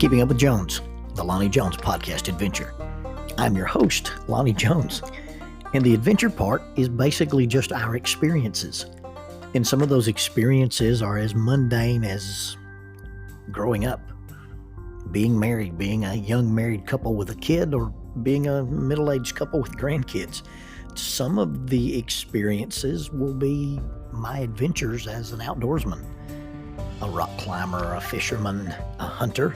Keeping Up with Jones, the Lonnie Jones podcast adventure. I'm your host, Lonnie Jones, and the adventure part is basically just our experiences. And some of those experiences are as mundane as growing up, being married, being a young married couple with a kid, or being a middle-aged couple with grandkids. Some of the experiences will be my adventures as an outdoorsman, a rock climber, a fisherman, a hunter,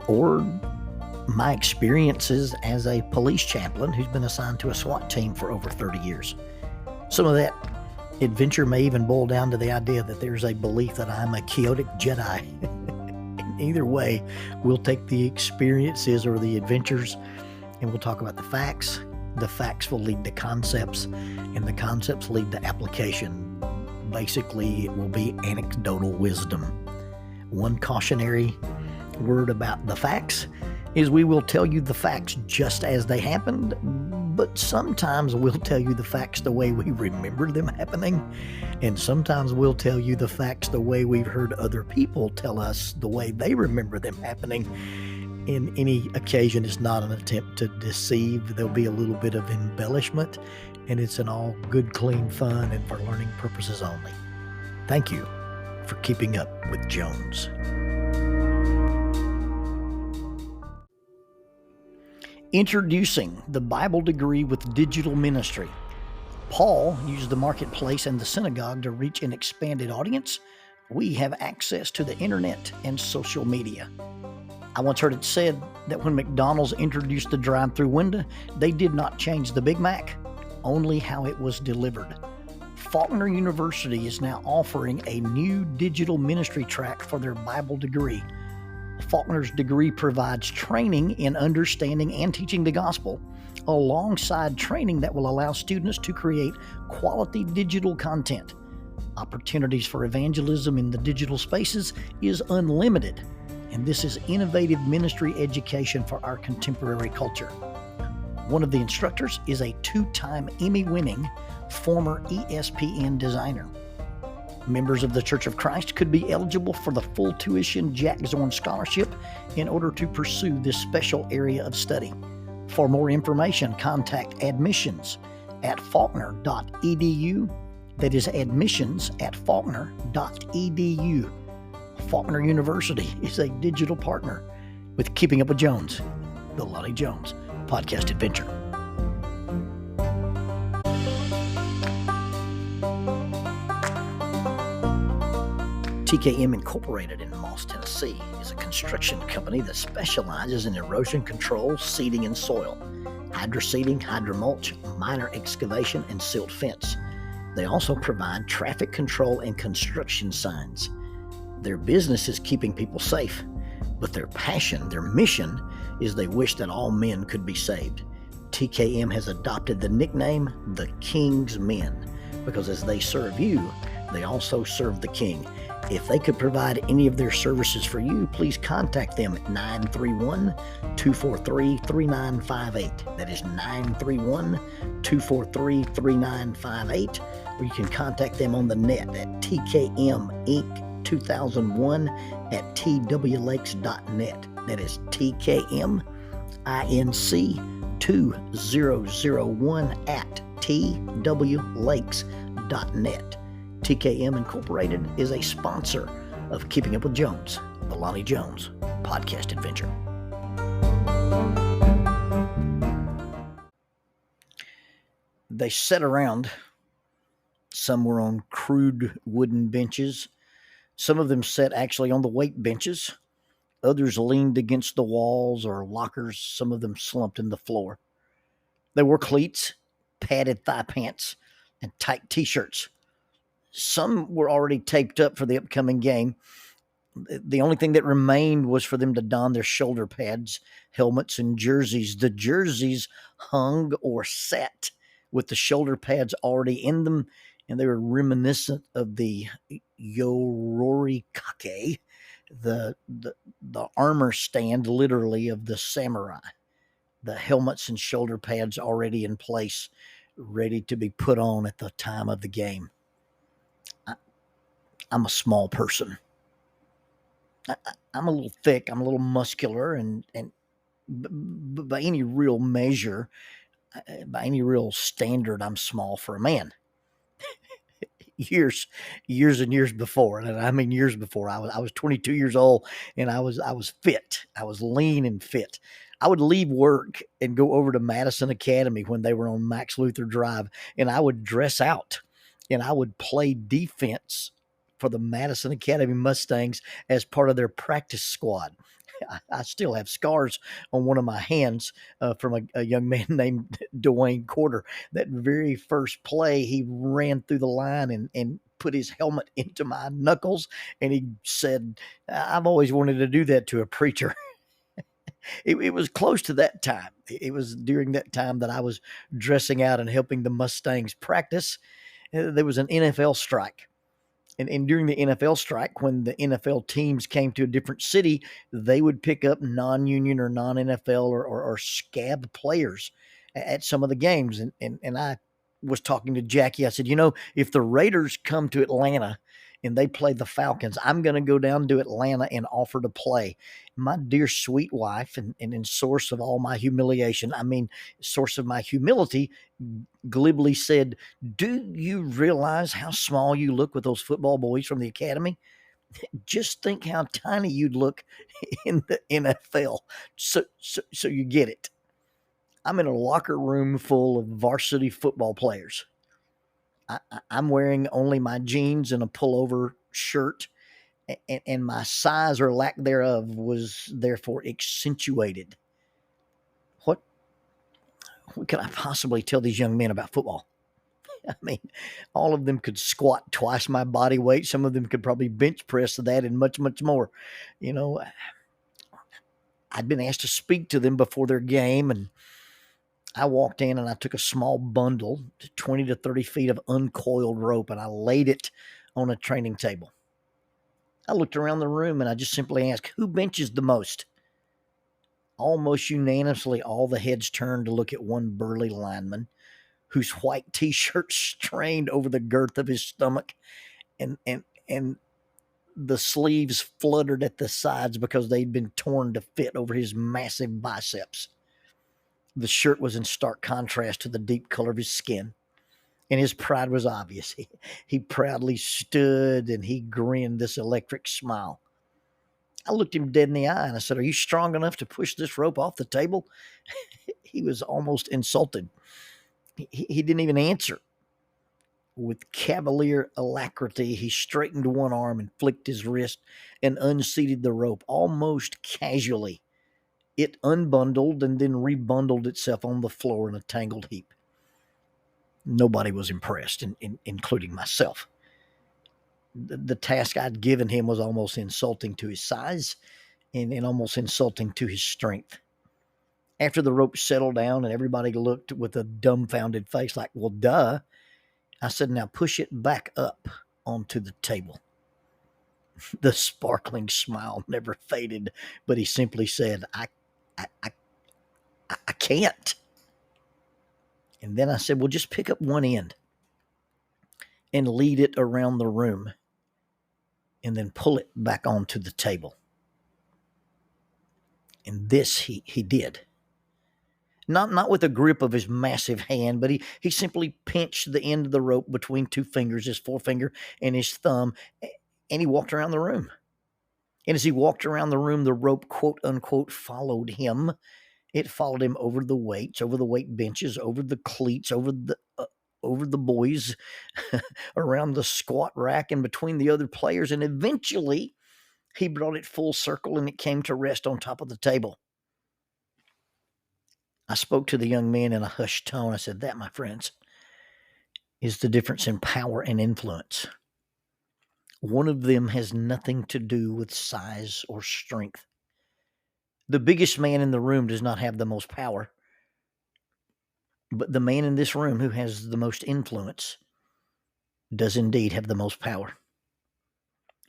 or my experiences as a police chaplain who's been assigned to a SWAT team for over 30 years. Some of that adventure may even boil down to the idea that there's a belief that I'm a chaotic Jedi. And either way, we'll take the experiences or the adventures and we'll talk about the facts. The facts will lead to concepts, and the concepts lead to application. Basically, it will be anecdotal wisdom. One cautionary word about the facts is we will tell you the facts just as they happened, but sometimes we'll tell you the facts the way we remember them happening, and sometimes we'll tell you the facts the way we've heard other people tell us the way they remember them happening. In any occasion, it's not an attempt to deceive. There'll be a little bit of embellishment, and it's an all good, clean fun and for learning purposes only. Thank you for keeping up with Jones. Introducing the Bible degree with digital ministry. Paul used the marketplace and the synagogue to reach an expanded audience. We have access to the internet and social media. I once heard it said that when McDonald's introduced the drive-through window, they did not change the Big Mac, only how it was delivered. Faulkner University is now offering a new digital ministry track for their Bible degree. Faulkner's degree provides training in understanding and teaching the gospel, alongside training that will allow students to create quality digital content. Opportunities for evangelism in the digital spaces is unlimited, and this is innovative ministry education for our contemporary culture. One of the instructors is a 2-time Emmy-winning former ESPN designer. Members of the Church of Christ could be eligible for the full tuition Jack Zorn Scholarship in order to pursue this special area of study. For more information, contact admissions at faulkner.edu. That is admissions at faulkner.edu. Faulkner University is a digital partner with Keeping Up with Jones, the Lonnie Jones podcast adventure. TKM Incorporated in Moss, Tennessee is a construction company that specializes in erosion control, seeding and soil, hydroseeding, hydromulch, minor excavation, and silt fence. They also provide traffic control and construction signs. Their business is keeping people safe, but their passion, their mission, is they wish that all men could be saved. TKM has adopted the nickname the King's Men because as they serve you, they also serve the King. If they could provide any of their services for you, please contact them at 931-243-3958. That is 931-243-3958. Or you can contact them on the net at tkminc2001 at twlakes.net. That is tkminc2001 at twlakes.net. TKM Incorporated is a sponsor of Keeping Up with Jones, the Lonnie Jones podcast adventure. They sat around. Some were on crude wooden benches. Some of them sat actually on the weight benches. Others leaned against the walls or lockers. Some of them slumped in the floor. They wore cleats, padded thigh pants, and tight t-shirts. Some were already taped up for the upcoming game. The only thing that remained was for them to don their shoulder pads, helmets, and jerseys. The jerseys hung or sat with the shoulder pads already in them, and they were reminiscent of the yororikake, the armor stand, literally, of the samurai. The helmets and shoulder pads already in place, ready to be put on at the time of the game. I'm a small person. I'm a little thick. I'm a little muscular, and by any real measure, by any real standard, I'm small for a man. years and years before, and I mean years before, I was 22 years old, and I was fit. I was lean and fit. I would leave work and go over to Madison Academy when they were on Max Luther Drive, and I would dress out and I would play defense for the Madison Academy Mustangs as part of their practice squad. I still have scars on one of my hands from a young man named Dwayne Quarter. That very first play, he ran through the line and put his helmet into my knuckles, and he said, "I've always wanted to do that to a preacher." It was close to that time. It was during that time that I was dressing out and helping the Mustangs practice. There was an NFL strike. And during the NFL strike, when the NFL teams came to a different city, they would pick up non-union or non-NFL or scab players at some of the games. And I was talking to Jackie. I said, if the Raiders come to Atlanta and they play the Falcons, I'm going to go down to Atlanta and offer to play. My dear sweet wife and source of all my humiliation, source of my humility, glibly said, "Do you realize how small you look with those football boys from the academy? Just think how tiny you'd look in the NFL." So you get it. I'm in a locker room full of varsity football players. I'm wearing only my jeans and a pullover shirt, and my size or lack thereof was therefore accentuated. What could I possibly tell these young men about football? I mean, all of them could squat twice my body weight. Some of them could probably bench press that and much, much more. I'd been asked to speak to them before their game, and I walked in and I took a small bundle, 20 to 30 feet of uncoiled rope, and I laid it on a training table. I looked around the room and I just simply asked, "Who benches the most?" Almost unanimously, all the heads turned to look at one burly lineman whose white t-shirt strained over the girth of his stomach, and the sleeves fluttered at the sides because they'd been torn to fit over his massive biceps. The shirt was in stark contrast to the deep color of his skin, and his pride was obvious. He proudly stood and he grinned this electric smile. I looked him dead in the eye and I said, "Are you strong enough to push this rope off the table?" He was almost insulted. He didn't even answer. With cavalier alacrity, he straightened one arm and flicked his wrist and unseated the rope almost casually. It unbundled and then rebundled itself on the floor in a tangled heap. Nobody was impressed, including myself. The task I'd given him was almost insulting to his size and almost insulting to his strength. After the rope settled down and everybody looked with a dumbfounded face like, "Well, duh," I said, "Now push it back up onto the table." The sparkling smile never faded, but he simply said, I can't." And then I said, "Well, just pick up one end and lead it around the room and then pull it back onto the table." And this he did. Not with a grip of his massive hand, but he simply pinched the end of the rope between two fingers, his forefinger and his thumb, and he walked around the room. And as he walked around the room, the rope, quote unquote, followed him. It followed him over the weights, over the weight benches, over the cleats, over the boys, around the squat rack and between the other players. And eventually he brought it full circle and it came to rest on top of the table. I spoke to the young man in a hushed tone. I said, "That, my friends, is the difference in power and influence. One of them has nothing to do with size or strength. The biggest man in the room does not have the most power, but the man in this room who has the most influence does indeed have the most power.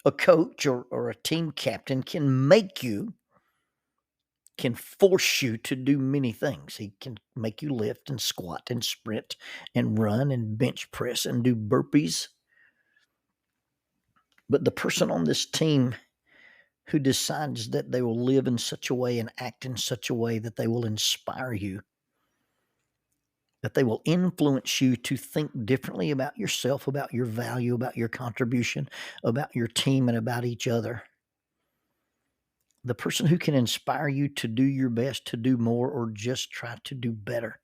A coach or a team captain can force you to do many things. He can make you lift and squat and sprint and run and bench press and do burpees. But the person on this team who decides that they will live in such a way and act in such a way that they will inspire you, that they will influence you to think differently about yourself, about your value, about your contribution, about your team, and about each other. The person who can inspire you to do your best, to do more, or just try to do better.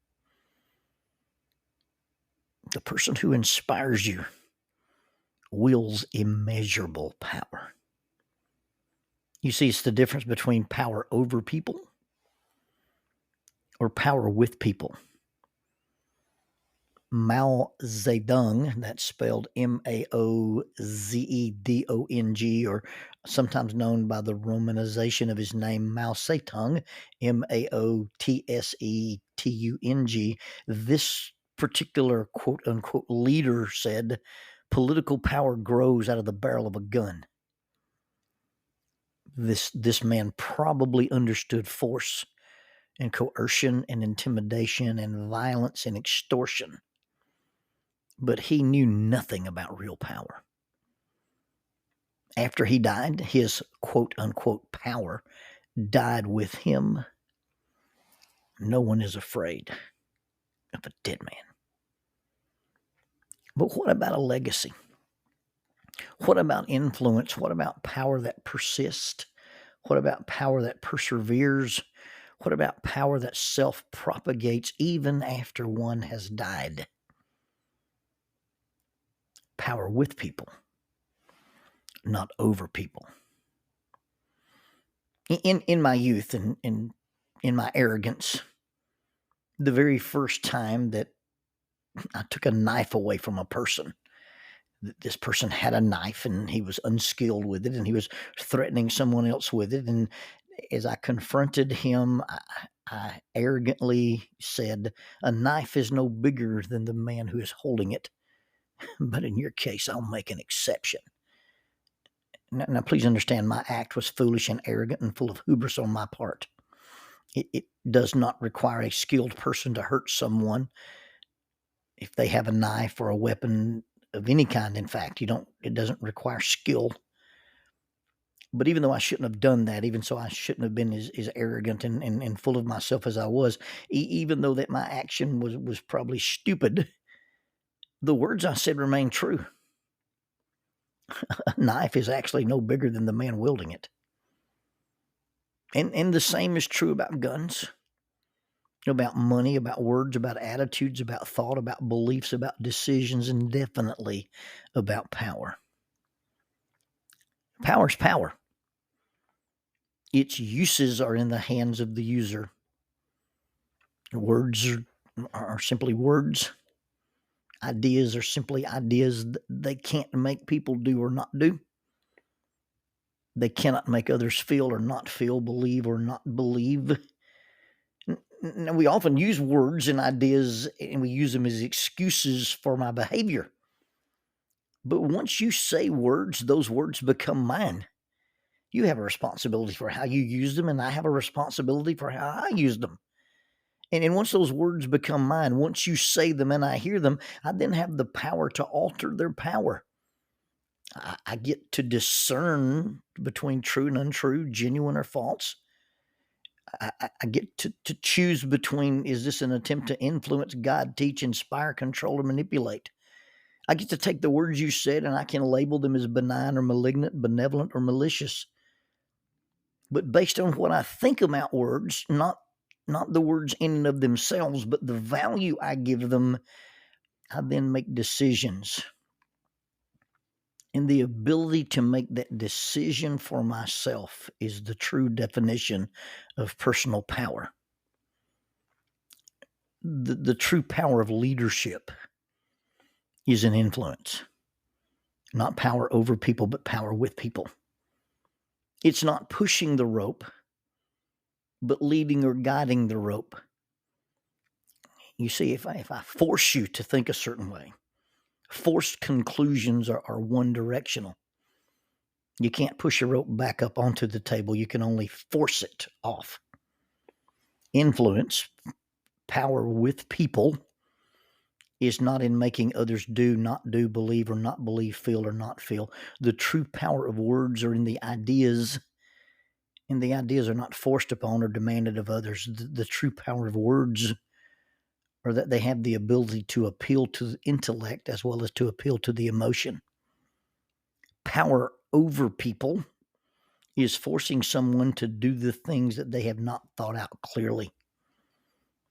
The person who inspires you wields immeasurable power. You see, it's the difference between power over people or power with people. Mao Zedong, that's spelled Maozedong, or sometimes known by the romanization of his name, Mao Zedong, Maotsettung. This particular quote-unquote leader said, political power grows out of the barrel of a gun. This man probably understood force and coercion and intimidation and violence and extortion, but he knew nothing about real power. After he died, his quote-unquote power died with him. No one is afraid of a dead man. But what about a legacy? What about influence? What about power that persists? What about power that perseveres? What about power that self-propagates even after one has died? Power with people, not over people. In my youth and in my arrogance, the very first time that I took a knife away from a person, this person had a knife and he was unskilled with it and he was threatening someone else with it. And as I confronted him, I arrogantly said, a knife is no bigger than the man who is holding it. But in your case, I'll make an exception. Now, please understand, my act was foolish and arrogant and full of hubris on my part. It does not require a skilled person to hurt someone if they have a knife or a weapon of any kind. In fact, it doesn't require skill. But even though I shouldn't have done that, even so I shouldn't have been as arrogant and full of myself as I was, even though that my action was probably stupid, the words I said remain true. A knife is actually no bigger than the man wielding it. And the same is true about guns, about money, about words, about attitudes, about thought, about beliefs, about decisions, and definitely about power. Power's power. Its uses are in the hands of the user. Words are simply words. Ideas are simply ideas. They can't make people do or not do. They cannot make others feel or not feel, believe or not believe. Now, we often use words and ideas and we use them as excuses for my behavior. But once you say words, those words become mine. You have a responsibility for how you use them, and I have a responsibility for how I use them. And once those words become mine, once you say them and I hear them, I then have the power to alter their power. I get to discern between true and untrue, genuine or false. I get to choose between, is this an attempt to influence, guide, teach, inspire, control, or manipulate? I get to take the words you said and I can label them as benign or malignant, benevolent or malicious. But based on what I think about words, not the words in and of themselves, but the value I give them, I then make decisions. And the ability to make that decision for myself is the true definition of personal power. The true power of leadership is an influence. Not power over people, but power with people. It's not pushing the rope, but leading or guiding the rope. You see, if I force you to think a certain way, forced conclusions are one-directional. You can't push a rope back up onto the table. You can only force it off. Influence, power with people, is not in making others do, not do, believe or not believe, feel or not feel. The true power of words are in the ideas and the ideas are not forced upon or demanded of others. The true power of words are that they have the ability to appeal to the intellect as well as to appeal to the emotion. Power over people is forcing someone to do the things that they have not thought out clearly.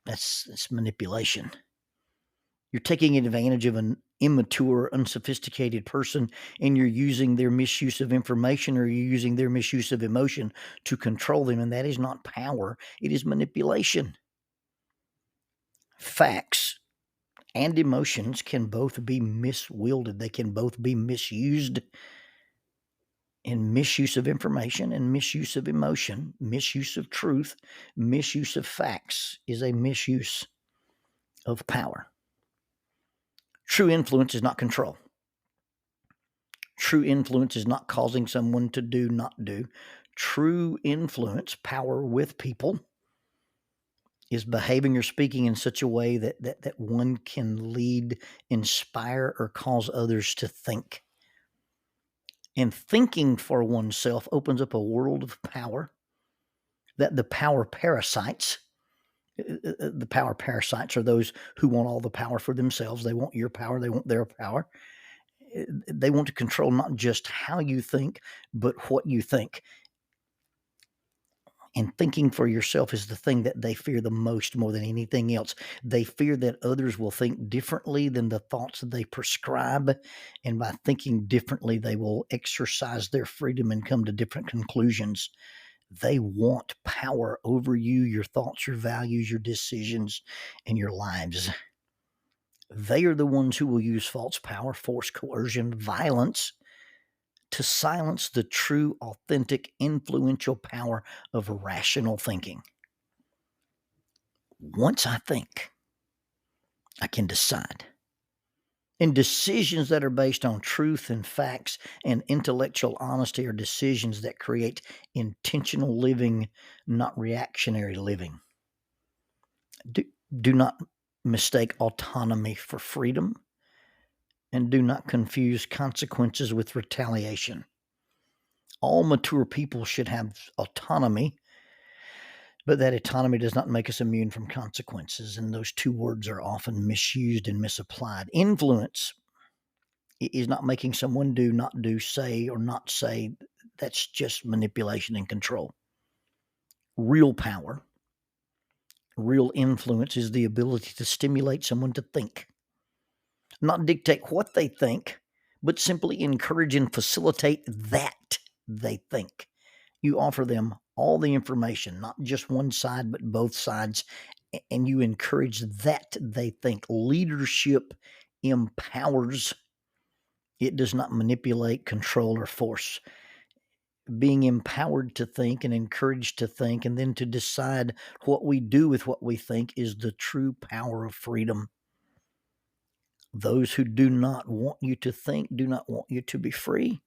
That's manipulation. You're taking advantage of an immature, unsophisticated person, and you're using their misuse of information, or you're using their misuse of emotion to control them, and that is not power. It is manipulation. Facts and emotions can both be miswielded. They can both be misused. And misuse of information and misuse of emotion, misuse of truth, misuse of facts is a misuse of power. True influence is not control. True influence is not causing someone to do, not do. True influence, power with people, is behaving or speaking in such a way that one can lead, inspire, or cause others to think. And thinking for oneself opens up a world of power that the power parasites are those who want all the power for themselves. They want your power. They want their power. They want to control not just how you think, but what you think. And thinking for yourself is the thing that they fear the most, more than anything else. They fear that others will think differently than the thoughts that they prescribe. And by thinking differently, they will exercise their freedom and come to different conclusions. They want power over you, your thoughts, your values, your decisions, and your lives. They are the ones who will use false power, force, coercion, violence to silence the true, authentic, influential power of rational thinking. Once I think, I can decide. And decisions that are based on truth and facts and intellectual honesty are decisions that create intentional living, not reactionary living. Do not mistake autonomy for freedom, and do not confuse consequences with retaliation. All mature people should have autonomy, but that autonomy does not make us immune from consequences, and those two words are often misused and misapplied. Influence is not making someone do, not do, say, or not say. That's just manipulation and control. Real power, real influence is the ability to stimulate someone to think. Not dictate what they think, but simply encourage and facilitate that they think. You offer them all the information, not just one side, but both sides, and you encourage that they think. Leadership empowers. It does not manipulate, control, or force. Being empowered to think and encouraged to think and then to decide what we do with what we think is the true power of freedom. Those who do not want you to think do not want you to be free.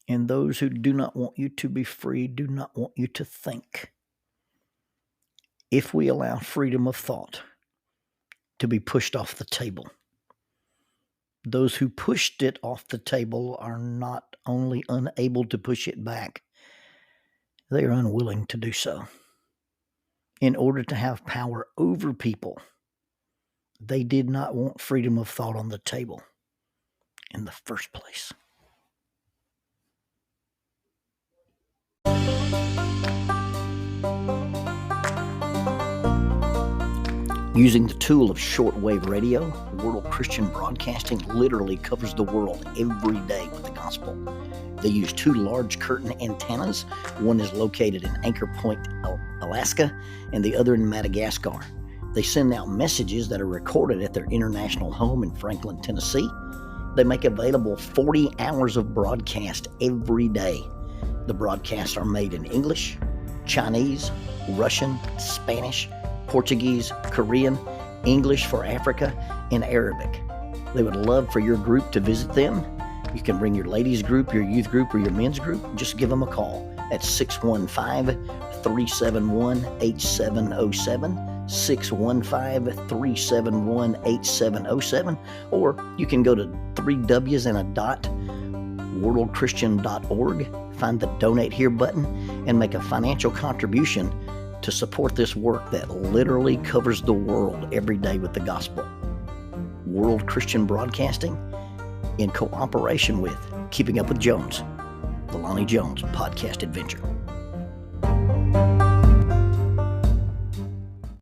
And those who do not want you to be free do not want you to think. If we allow freedom of thought to be pushed off the table, those who pushed it off the table are not only unable to push it back, they are unwilling to do so. In order to have power over people, they did not want freedom of thought on the table in the first place. Using the tool of shortwave radio, World Christian Broadcasting literally covers the world every day with the gospel. They use two large curtain antennas. One is located in Anchor Point, Alaska, and the other in Madagascar. They send out messages that are recorded at their international home in Franklin, Tennessee. They make available 40 hours of broadcast every day. The broadcasts are made in English, Chinese, Russian, Spanish, Portuguese, Korean, English for Africa, and Arabic. They would love for your group to visit them. You can bring your ladies group, your youth group, or your men's group. Just give them a call at 615-371-8707, 615-371-8707, or you can go to 3Ws and a dot, worldchristian.org, find the Donate Here button and make a financial contribution to support this work that literally covers the world every day with the gospel. World Christian Broadcasting, in cooperation with Keeping Up with Jones, the Lonnie Jones podcast adventure.